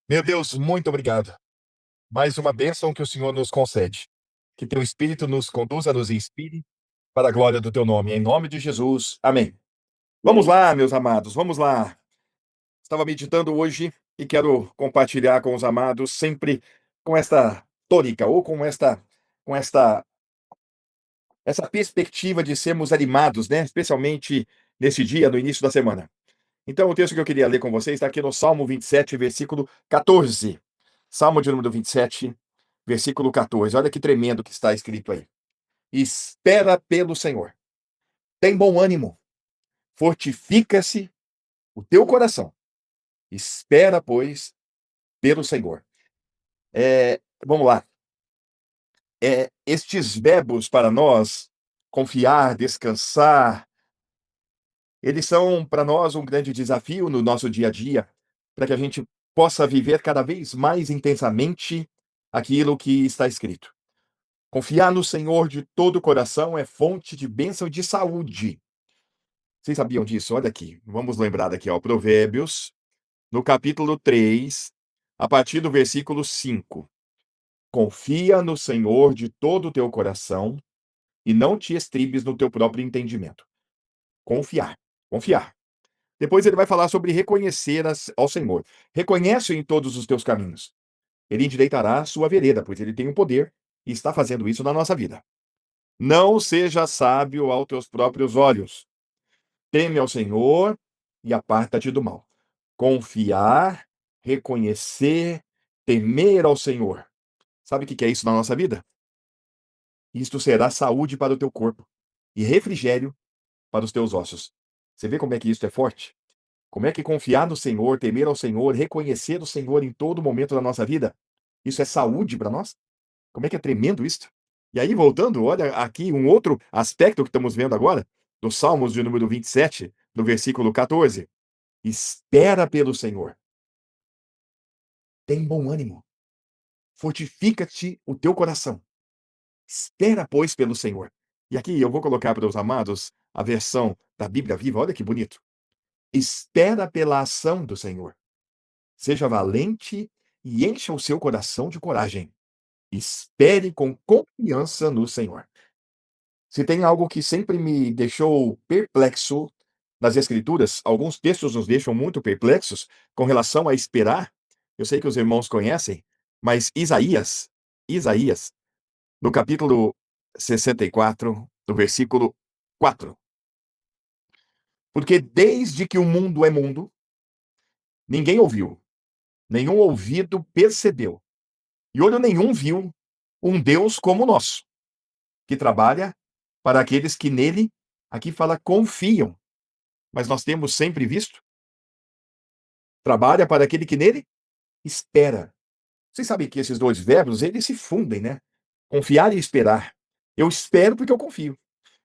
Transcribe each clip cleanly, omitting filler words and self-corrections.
Meu Deus, muito obrigado. Mais uma bênção que o Senhor nos concede. Que teu Espírito nos conduza, nos inspire para a glória do teu nome. Em nome de Jesus. Amém. Vamos lá, meus amados, vamos lá. Estava meditando hoje e quero compartilhar com os amados sempre com esta tônica ou com essa perspectiva de sermos animados, né? Especialmente nesse dia, no início da semana. Então, o texto que eu queria ler com vocês está aqui no Salmo 27, versículo 14. Salmo de número 27, versículo 14. Olha que tremendo que está escrito aí. Espera pelo Senhor. Tem bom ânimo. Fortifica-se o teu coração. Espera, pois, pelo Senhor. Vamos lá. Estes verbos para nós, confiar, descansar, eles são para nós um grande desafio no nosso dia a dia, para que a gente possa viver cada vez mais intensamente aquilo que está escrito. Confiar no Senhor de todo o coração é fonte de bênção e de saúde. Vocês sabiam disso? Olha aqui, vamos lembrar daqui, ó, Provérbios, no capítulo 3, a partir do versículo 5. Confia no Senhor de todo o teu coração e não te estribes no teu próprio entendimento. Confiar, confiar. Depois ele vai falar sobre reconhecer ao Senhor. Reconhece-o em todos os teus caminhos. Ele endireitará a sua vereda, pois ele tem o poder e está fazendo isso na nossa vida. Não seja sábio aos teus próprios olhos. Teme ao Senhor e aparta-te do mal. Confiar, reconhecer, temer ao Senhor. Sabe o que é isso na nossa vida? Isto será saúde para o teu corpo e refrigério para os teus ossos. Você vê como é que isso é forte? Como é que confiar no Senhor, temer ao Senhor, reconhecer o Senhor em todo momento da nossa vida, isso é saúde para nós? Como é que é tremendo isso? E aí, voltando, olha aqui um outro aspecto que estamos vendo agora, do Salmos de número 27, no versículo 14. Espera pelo Senhor. Tem bom ânimo. Fortifica-te o teu coração. Espera, pois, pelo Senhor. E aqui eu vou colocar para os amados a versão da Bíblia Viva. Olha que bonito. Espera pela ação do Senhor. Seja valente e encha o seu coração de coragem. Espere com confiança no Senhor. Se tem algo que sempre me deixou perplexo nas Escrituras, alguns textos nos deixam muito perplexos com relação a esperar. Eu sei que os irmãos conhecem, mas Isaías, no capítulo 64, no versículo 4. Porque desde que o mundo é mundo, ninguém ouviu, nenhum ouvido percebeu, e olho nenhum viu um Deus como o nosso, que trabalha para aqueles que nele, aqui fala, confiam. Mas nós temos sempre visto, trabalha para aquele que nele espera. Vocês sabem que esses dois verbos, eles se fundem, né? Confiar e esperar. Eu espero porque eu confio.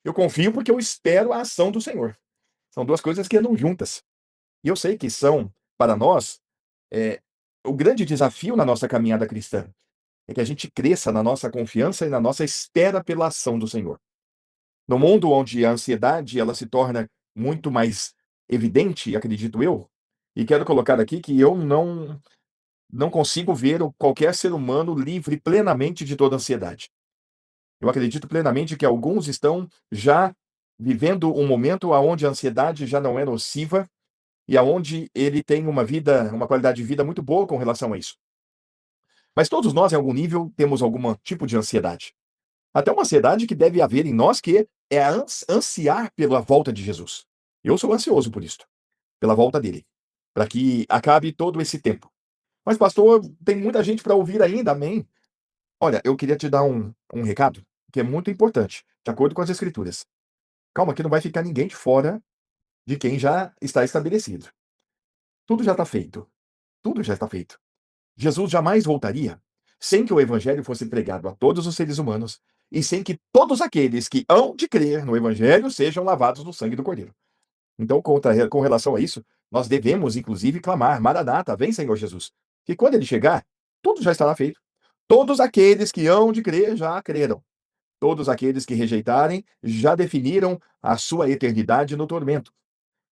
Eu confio porque eu espero a ação do Senhor. São duas coisas que andam juntas. E eu sei que são, para nós, é, o grande desafio na nossa caminhada cristã é que a gente cresça na nossa confiança e na nossa espera pela ação do Senhor. No mundo onde a ansiedade ela se torna muito mais evidente, acredito eu, e quero colocar aqui que eu não consigo ver qualquer ser humano livre plenamente de toda ansiedade. Eu acredito plenamente que alguns estão já vivendo um momento onde a ansiedade já não é nociva e aonde ele tem uma vida, uma qualidade de vida muito boa com relação a isso. Mas todos nós, em algum nível, temos algum tipo de ansiedade. Até uma ansiedade que deve haver em nós, que é a ansiar pela volta de Jesus. Eu sou ansioso por isso, pela volta dele, para que acabe todo esse tempo. Mas, pastor, tem muita gente para ouvir ainda, amém? Olha, eu queria te dar um recado que é muito importante, de acordo com as Escrituras. Calma, que não vai ficar ninguém de fora de quem já está estabelecido. Tudo já está feito. Tudo já está feito. Jesus jamais voltaria sem que o evangelho fosse pregado a todos os seres humanos e sem que todos aqueles que hão de crer no evangelho sejam lavados no sangue do Cordeiro. Então, com relação a isso, nós devemos, inclusive, clamar: Maranata, vem, Senhor Jesus. Que quando ele chegar, tudo já estará feito. Todos aqueles que hão de crer já creram. Todos aqueles que rejeitarem já definiram a sua eternidade no tormento.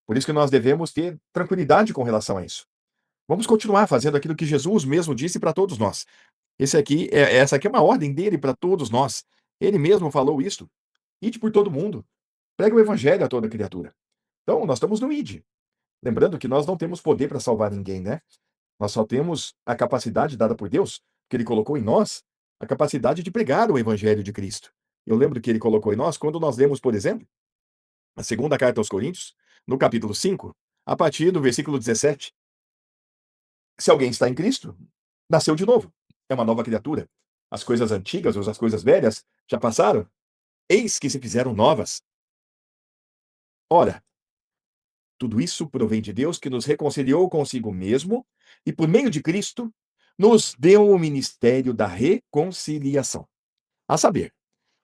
Por isso que nós devemos ter tranquilidade com relação a isso. Vamos continuar fazendo aquilo que Jesus mesmo disse para todos nós. Essa aqui é uma ordem dele para todos nós. Ele mesmo falou isso: "Ide por todo mundo, pregue o evangelho a toda criatura". Então, nós estamos no ide. Lembrando que nós não temos poder para salvar ninguém, né? Nós só temos a capacidade dada por Deus, que ele colocou em nós, a capacidade de pregar o evangelho de Cristo. Eu lembro que ele colocou em nós quando nós lemos, por exemplo, a segunda carta aos Coríntios, no capítulo 5, a partir do versículo 17. Se alguém está em Cristo, nasceu de novo. É uma nova criatura. As coisas antigas ou as coisas velhas já passaram, eis que se fizeram novas. Ora, tudo isso provém de Deus que nos reconciliou consigo mesmo e, por meio de Cristo, nos deu o ministério da reconciliação. A saber,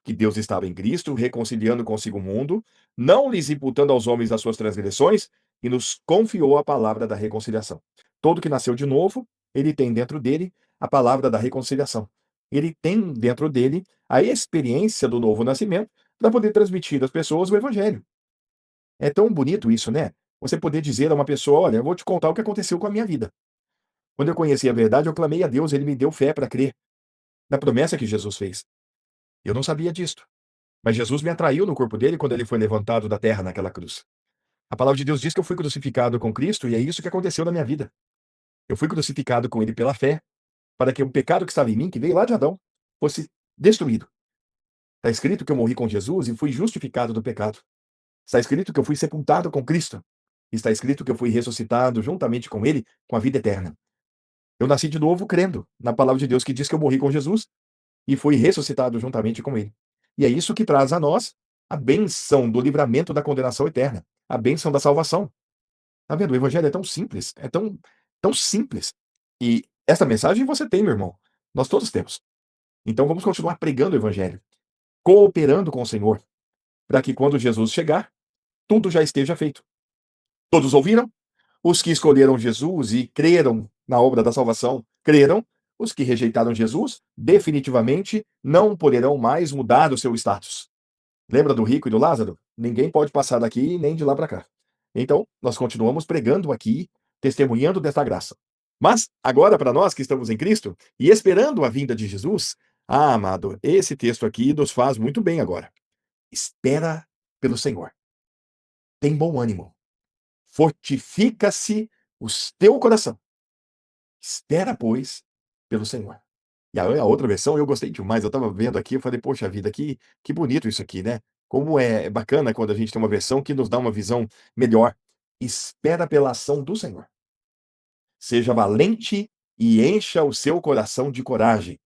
que Deus estava em Cristo, reconciliando consigo o mundo, não lhes imputando aos homens as suas transgressões, e nos confiou a palavra da reconciliação. Todo que nasceu de novo, ele tem dentro dele a palavra da reconciliação. Ele tem dentro dele a experiência do novo nascimento para poder transmitir às pessoas o evangelho. É tão bonito isso, né? Você poder dizer a uma pessoa: olha, eu vou te contar o que aconteceu com a minha vida. Quando eu conheci a verdade, eu clamei a Deus, ele me deu fé para crer na promessa que Jesus fez. Eu não sabia disto. Mas Jesus me atraiu no corpo dele quando ele foi levantado da terra naquela cruz. A palavra de Deus diz que eu fui crucificado com Cristo e é isso que aconteceu na minha vida. Eu fui crucificado com ele pela fé, para que o pecado que estava em mim, que veio lá de Adão, fosse destruído. Está escrito que eu morri com Jesus e fui justificado do pecado. Está escrito que eu fui sepultado com Cristo. Está escrito que eu fui ressuscitado juntamente com ele com a vida eterna. Eu nasci de novo crendo na palavra de Deus que diz que eu morri com Jesus e fui ressuscitado juntamente com ele. E é isso que traz a nós a benção do livramento da condenação eterna, a benção da salvação. Tá vendo? O evangelho é tão simples, é tão simples. E essa mensagem você tem, meu irmão. Nós todos temos. Então vamos continuar pregando o evangelho, cooperando com o Senhor, para que quando Jesus chegar, tudo já esteja feito. Todos ouviram? Os que escolheram Jesus e creram na obra da salvação, creram. Os que rejeitaram Jesus, definitivamente não poderão mais mudar o seu status. Lembra do rico e do Lázaro? Ninguém pode passar daqui nem de lá para cá. Então, nós continuamos pregando aqui, testemunhando desta graça. Mas, agora, para nós que estamos em Cristo e esperando a vinda de Jesus, amado, esse texto aqui nos faz muito bem agora. Espera pelo Senhor. Tem bom ânimo. Fortifica-se o teu coração. Espera, pois, pelo Senhor. E a outra versão eu gostei demais, eu estava vendo aqui, eu falei: "Poxa vida, que bonito isso aqui, né". Como é bacana quando a gente tem uma versão que nos dá uma visão melhor. "Espera pela ação do Senhor. Seja valente e encha o seu coração de coragem.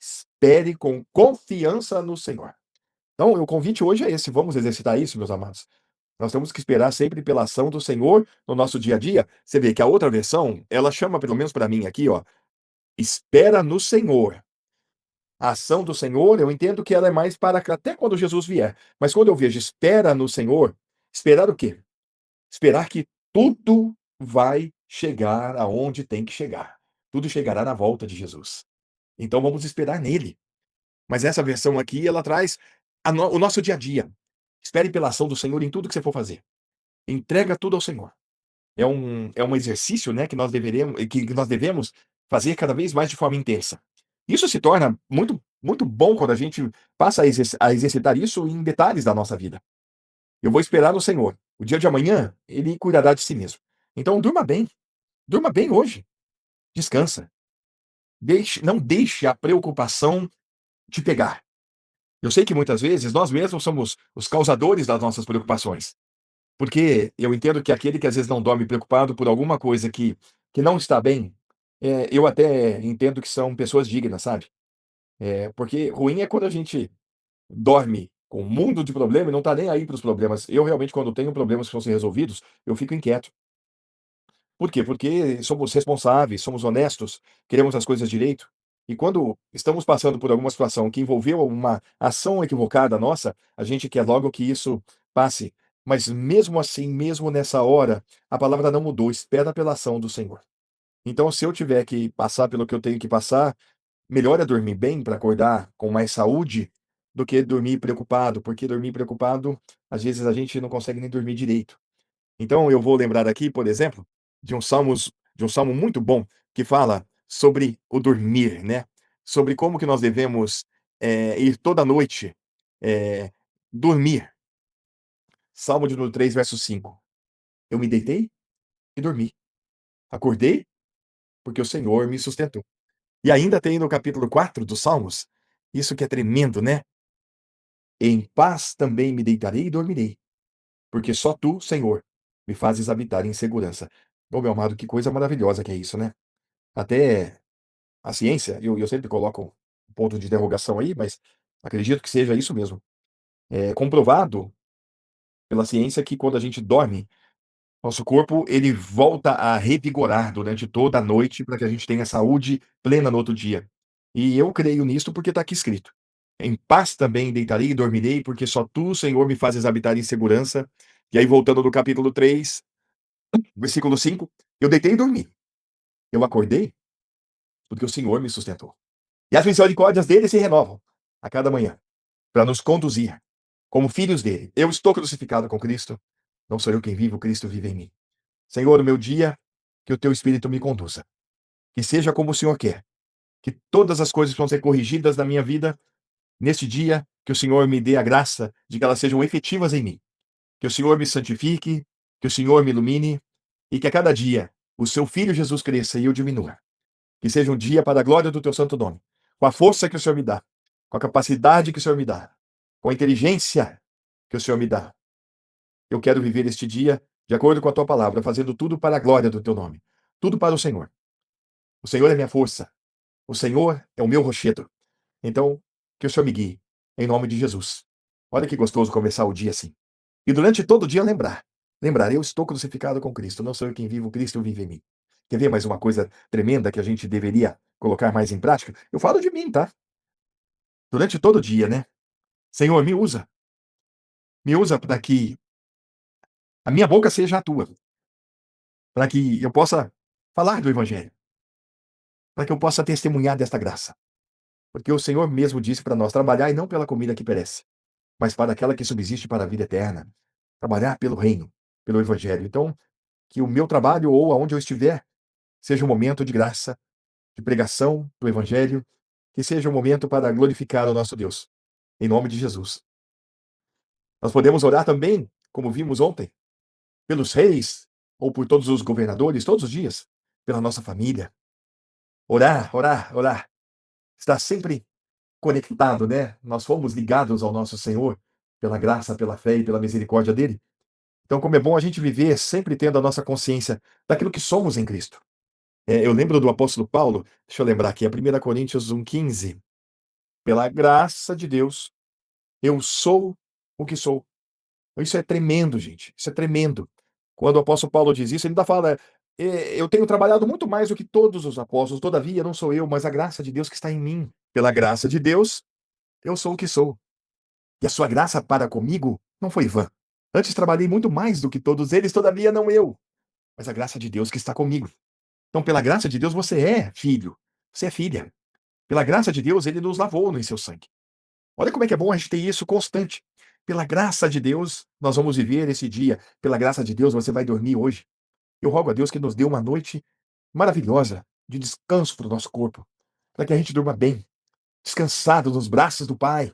Espere com confiança no Senhor". Então, o convite hoje é esse, vamos exercitar isso, meus amados. Nós temos que esperar sempre pela ação do Senhor no nosso dia a dia. Você vê que a outra versão, ela chama, pelo menos para mim aqui, ó, "espera no Senhor". A ação do Senhor, eu entendo que ela é mais para até quando Jesus vier. Mas quando eu vejo espera no Senhor, esperar o quê? Esperar que tudo vai chegar aonde tem que chegar. Tudo chegará na volta de Jesus. Então vamos esperar nele. Mas essa versão aqui, ela traz o nosso dia a dia. Espere pela ação do Senhor em tudo que você for fazer. Entrega tudo ao Senhor. É um exercício, né, que nós devemos fazer cada vez mais de forma intensa. Isso se torna muito bom quando a gente passa a exercitar isso em detalhes da nossa vida. Eu vou esperar no Senhor. O dia de amanhã, ele cuidará de si mesmo. Então durma bem hoje. Descansa. Não deixe a preocupação te pegar. Eu sei que muitas vezes nós mesmos somos os causadores das nossas preocupações. Porque eu entendo que aquele que às vezes não dorme preocupado por alguma coisa que não está bem, eu até entendo que são pessoas dignas, sabe. Porque ruim é quando a gente dorme com um mundo de problema e não está nem aí para os problemas. Eu realmente quando tenho problemas que precisam ser resolvidos, eu fico inquieto. Por quê? Porque somos responsáveis, somos honestos, queremos as coisas direito. E quando estamos passando por alguma situação que envolveu uma ação equivocada nossa, a gente quer logo que isso passe. Mas mesmo assim, mesmo nessa hora, a palavra não mudou, espera pela ação do Senhor. Então, se eu tiver que passar pelo que eu tenho que passar, melhor é dormir bem para acordar com mais saúde do que dormir preocupado, porque dormir preocupado, às vezes a gente não consegue nem dormir direito. Então eu vou lembrar aqui, por exemplo, de um Salmos de um salmo muito bom, que fala sobre o dormir, né, sobre como que nós devemos, ir toda noite, eh, dormir. Salmo de número 3, verso 5: "Eu me deitei e dormi, acordei, porque o Senhor me sustentou". E ainda tem no capítulo 4 dos Salmos, isso que é tremendo, né: "Em paz também me deitarei e dormirei, porque só tu, Senhor, me fazes habitar em segurança". Ô, meu amado, que coisa maravilhosa que é isso, né. Até a ciência, eu sempre coloco um ponto de interrogação aí, mas acredito que seja isso mesmo. É comprovado pela ciência que quando a gente dorme, nosso corpo ele volta a revigorar durante toda a noite para que a gente tenha saúde plena no outro dia. E eu creio nisso porque está aqui escrito: "Em paz também deitarei e dormirei, porque só tu, Senhor, me fazes habitar em segurança". E aí voltando no capítulo 3, versículo 5: "Eu deitei e dormi, eu acordei, porque o Senhor me sustentou. E as misericórdias dele se renovam a cada manhã, para nos conduzir como filhos dele. Eu estou crucificado com Cristo, não sou eu quem vive, o Cristo vive em mim. Senhor, o meu dia, que o teu Espírito me conduza. Que seja como o Senhor quer. Que todas as coisas vão ser corrigidas na minha vida neste dia, que o Senhor me dê a graça de que elas sejam efetivas em mim. Que o Senhor me santifique, que o Senhor me ilumine e que a cada dia o seu Filho Jesus cresça e eu diminua. Que seja um dia para a glória do teu santo nome, com a força que o Senhor me dá, com a capacidade que o Senhor me dá, com a inteligência que o Senhor me dá. Eu quero viver este dia de acordo com a tua palavra, fazendo tudo para a glória do teu nome, tudo para o Senhor. O Senhor é minha força, o Senhor é o meu rochedo. Então, que o Senhor me guie, em nome de Jesus. Olha que gostoso começar o dia assim. E durante todo o dia lembrar, eu estou crucificado com Cristo, não sou eu quem vive, o Cristo vive em mim. Quer ver mais uma coisa tremenda que a gente deveria colocar mais em prática? Eu falo de mim, tá? Durante todo o dia, né? Senhor, me usa para que a minha boca seja a tua, para que eu possa falar do Evangelho, para que eu possa testemunhar desta graça. Porque o Senhor mesmo disse para nós trabalhar e não pela comida que perece, mas para aquela que subsiste para a vida eterna. Trabalhar pelo reino, pelo Evangelho. Então, que o meu trabalho ou aonde eu estiver seja um momento de graça, de pregação do Evangelho, que seja um momento para glorificar o nosso Deus. Em nome de Jesus. Nós podemos orar também, como vimos ontem, pelos reis ou por todos os governadores, todos os dias, pela nossa família. Orar, orar, orar. Estar sempre conectado, né? Nós fomos ligados ao nosso Senhor pela graça, pela fé e pela misericórdia dele. Então, como é bom a gente viver sempre tendo a nossa consciência daquilo que somos em Cristo. Eu lembro do apóstolo Paulo, deixa eu lembrar aqui, é 1 Coríntios 1,15. Pela graça de Deus, eu sou o que sou. Isso é tremendo, gente. Isso é tremendo. Quando o apóstolo Paulo diz isso, ele ainda fala: Eu tenho trabalhado muito mais do que todos os apóstolos, todavia não sou eu, mas a graça de Deus que está em mim. Pela graça de Deus, eu sou o que sou. E a sua graça para comigo não foi vã. Antes trabalhei muito mais do que todos eles, todavia não eu, mas a graça de Deus que está comigo. Então, pela graça de Deus, você é filho, você é filha. Pela graça de Deus, ele nos lavou no seu sangue. Olha como é que é bom a gente ter isso constante. Pela graça de Deus, nós vamos viver esse dia. Pela graça de Deus, você vai dormir hoje. Eu rogo a Deus que nos dê uma noite maravilhosa de descanso para o nosso corpo, para que a gente durma bem, descansado nos braços do Pai,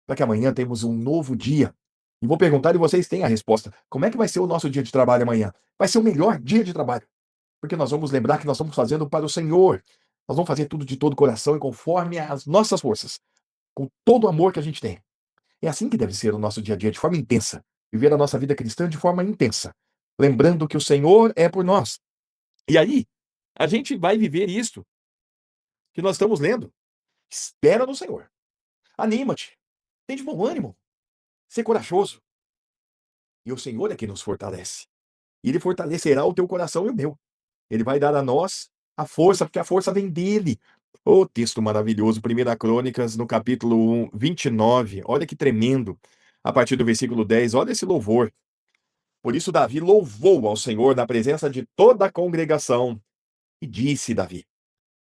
para que amanhã temos um novo dia. E vou perguntar e vocês têm a resposta. Como é que vai ser o nosso dia de trabalho amanhã? Vai ser o melhor dia de trabalho, porque nós vamos lembrar que nós estamos fazendo para o Senhor. Nós vamos fazer tudo de todo o coração e conforme as nossas forças, com todo o amor que a gente tem. É assim que deve ser o nosso dia a dia, de forma intensa. Viver a nossa vida cristã de forma intensa, lembrando que o Senhor é por nós. E aí, a gente vai viver isso que nós estamos lendo. Espera no Senhor. Anima-te. Tem de bom ânimo. Ser corajoso. E o Senhor é quem nos fortalece. E Ele fortalecerá o teu coração e o meu. Ele vai dar a nós a força, porque a força vem dele. O texto maravilhoso, 1 Crônicas, no capítulo 29. Olha que tremendo. A partir do versículo 10, olha esse louvor. Por isso Davi louvou ao Senhor na presença de toda a congregação. E disse Davi: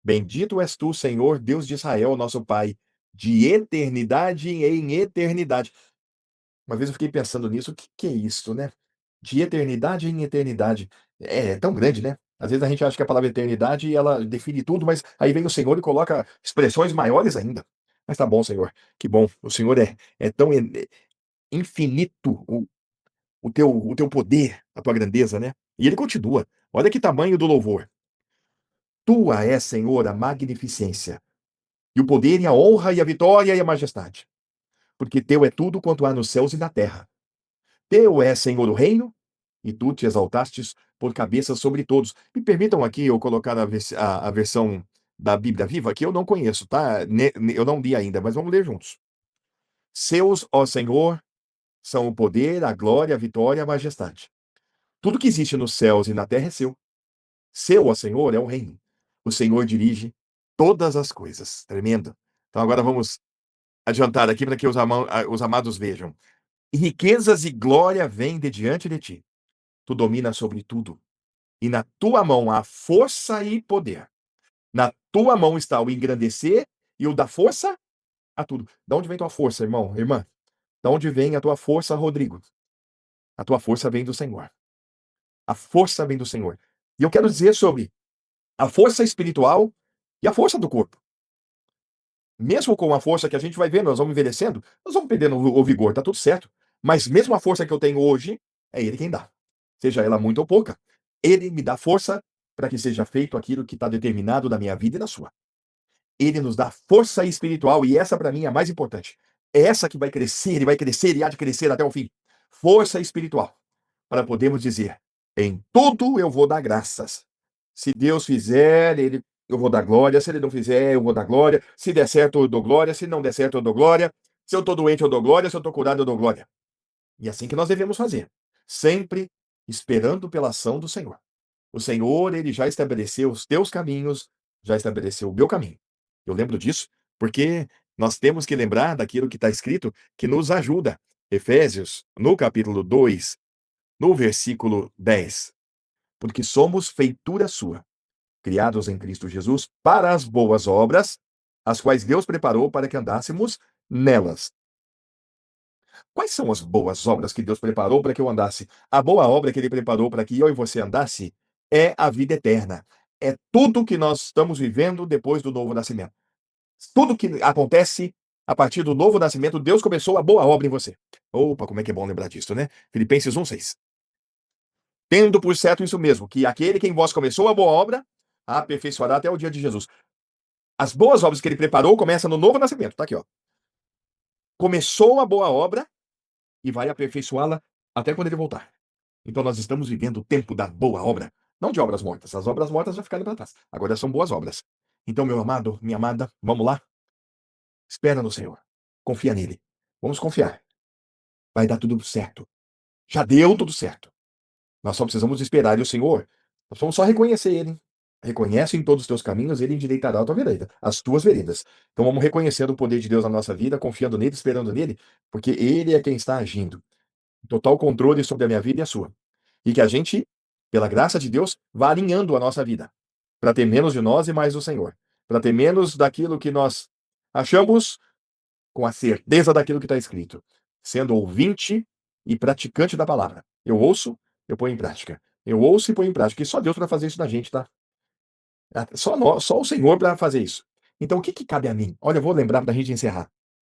Bendito és tu, Senhor, Deus de Israel, nosso Pai, de eternidade em eternidade. Uma vez eu fiquei pensando nisso, o que é isso, né? De eternidade em eternidade. É tão grande, né? Às vezes a gente acha que a palavra eternidade, ela define tudo, mas aí vem o Senhor e coloca expressões maiores ainda. Mas tá bom, Senhor, que bom. O Senhor é tão infinito o teu poder, a tua grandeza, né? E ele continua. Olha que tamanho do louvor. Tua é, Senhor, a magnificência, e o poder e a honra e a vitória e a majestade. Porque teu é tudo quanto há nos céus e na terra. Teu é, Senhor, o reino, e tu te exaltastes por cabeça sobre todos. Me permitam aqui eu colocar a versão da Bíblia Viva, que eu não conheço, tá? Eu não li ainda, mas vamos ler juntos. Seus, ó Senhor, são o poder, a glória, a vitória e a majestade. Tudo que existe nos céus e na terra é seu. Seu, ó Senhor, é o reino. O Senhor dirige todas as coisas. Tremendo. Então agora vamos adiantar aqui para que os amados vejam. E riquezas e glória vêm de diante de ti. Tu dominas sobre tudo. E na tua mão há força e poder. Na tua mão está o engrandecer e o dar força a tudo. De onde vem tua força, irmão, irmã? De onde vem a tua força, Rodrigo? A tua força vem do Senhor. A força vem do Senhor. E eu quero dizer sobre a força espiritual e a força do corpo. Mesmo com a força que a gente vai vendo, nós vamos envelhecendo, nós vamos perdendo o vigor, tá tudo certo. Mas mesmo a força que eu tenho hoje, é Ele quem dá. Seja ela muito ou pouca. Ele me dá força para que seja feito aquilo que está determinado na minha vida e na sua. Ele nos dá força espiritual e essa para mim é a mais importante. É essa que vai crescer e há de crescer até o fim. Força espiritual para podermos dizer: em tudo eu vou dar graças. Se Deus fizer, eu vou dar glória. Se Ele não fizer, eu vou dar glória. Se der certo, eu dou glória. Se não der certo, eu dou glória. Se eu estou doente, eu dou glória. Se eu estou curado, eu dou glória. E é assim que nós devemos fazer, sempre esperando pela ação do Senhor. O Senhor, ele já estabeleceu os teus caminhos, já estabeleceu o meu caminho. Eu lembro disso porque nós temos que lembrar daquilo que está escrito que nos ajuda. Efésios, no capítulo 2, no versículo 10. Porque somos feitura sua, criados em Cristo Jesus para as boas obras, as quais Deus preparou para que andássemos nelas. Quais são as boas obras que Deus preparou para que eu andasse? A boa obra que Ele preparou para que eu e você andasse é a vida eterna. É tudo que nós estamos vivendo depois do novo nascimento. Tudo que acontece a partir do novo nascimento, Deus começou a boa obra em você. Opa, como é que é bom lembrar disso, né? Filipenses 1:6. Tendo por certo isso mesmo, que aquele que em vós começou a boa obra, a aperfeiçoará até o dia de Jesus. As boas obras que ele preparou começam no novo nascimento. Tá aqui, ó. Começou a boa obra e vai aperfeiçoá-la até quando ele voltar. Então nós estamos vivendo o tempo da boa obra, não de obras mortas. As obras mortas já ficaram para trás. Agora são boas obras. Então, meu amado, minha amada, vamos lá? Espera no Senhor. Confia nele. Vamos confiar. Vai dar tudo certo. Já deu tudo certo. Nós só precisamos esperar e o Senhor, nós vamos só reconhecer ele. Reconhece em todos os teus caminhos, ele endireitará a tua vereda, as tuas veredas. Então vamos reconhecendo o poder de Deus na nossa vida, confiando nele, esperando nele, porque ele é quem está agindo. Total controle sobre a minha vida e a sua. E que a gente, pela graça de Deus, vá alinhando a nossa vida, para ter menos de nós e mais do Senhor, para ter menos daquilo que nós achamos com a certeza daquilo que está escrito, sendo ouvinte e praticante da palavra. Eu ouço, eu ponho em prática. Eu ouço e ponho em prática. E só Deus para fazer isso na gente, tá? Só o Senhor para fazer isso. Então, o que, que cabe a mim? Olha, eu vou lembrar da gente encerrar.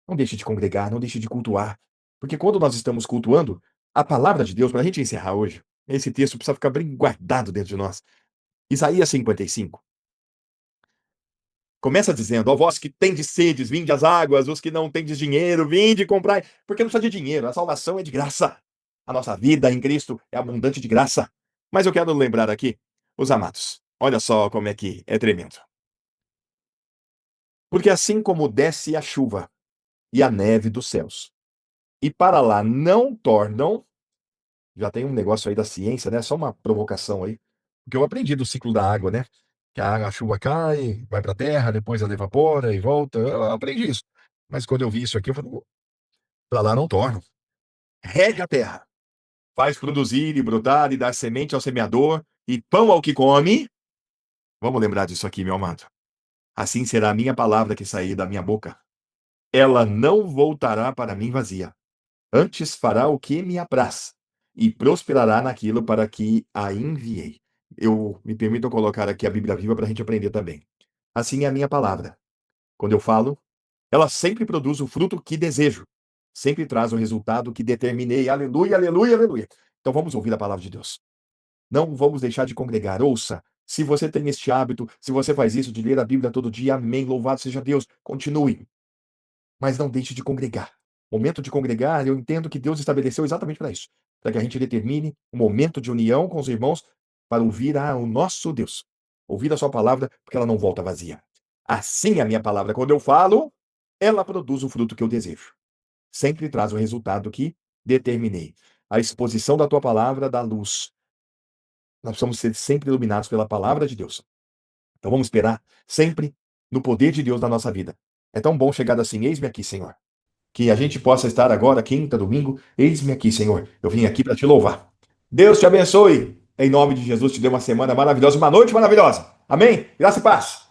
Não deixe de congregar, não deixe de cultuar. Porque quando nós estamos cultuando, a palavra de Deus, para a gente encerrar hoje, esse texto precisa ficar bem guardado dentro de nós. Isaías 55. Começa dizendo: ó vós que tendes sedes, vinde às águas, os que não tendes dinheiro, vinde comprai. Porque não precisa de dinheiro, a salvação é de graça. A nossa vida em Cristo é abundante de graça. Mas eu quero lembrar aqui, os amados, olha só como é que é tremendo. Porque assim como desce a chuva e a neve dos céus, e para lá não tornam, já tem um negócio aí da ciência, né? Só uma provocação aí. Porque eu aprendi do ciclo da água, né? Que a chuva cai, vai para a terra, depois ela evapora e volta. Eu aprendi isso. Mas quando eu vi isso aqui, eu falei, para lá não tornam. Rega a terra, faz produzir e brotar e dar semente ao semeador e pão ao que come. Vamos lembrar disso aqui, meu amado. Assim será a minha palavra que sair da minha boca. Ela não voltará para mim vazia. Antes fará o que me apraz e prosperará naquilo para que a enviei. Eu me permito colocar aqui a Bíblia Viva para a gente aprender também. Assim é a minha palavra. Quando eu falo, ela sempre produz o fruto que desejo, sempre traz o resultado que determinei. Aleluia, aleluia, aleluia. Então vamos ouvir a palavra de Deus. Não vamos deixar de congregar. Ouça, se você tem este hábito, se você faz isso de ler a Bíblia todo dia, amém, louvado seja Deus, continue. Mas não deixe de congregar. Momento de congregar, eu entendo que Deus estabeleceu exatamente para isso, para que a gente determine um momento de união com os irmãos para ouvir o nosso Deus, ouvir a sua palavra, porque ela não volta vazia. Assim é a minha palavra, quando eu falo, ela produz o fruto que eu desejo. Sempre traz o resultado que determinei. A exposição da tua palavra dá luz. Nós precisamos ser sempre iluminados pela palavra de Deus. Então vamos esperar sempre no poder de Deus na nossa vida. É tão bom chegar assim, eis-me aqui, Senhor. Que a gente possa estar agora, quinta, domingo, eis-me aqui, Senhor. Eu vim aqui para te louvar. Deus te abençoe. Em nome de Jesus, te dê uma semana maravilhosa, uma noite maravilhosa. Amém? Graça e paz.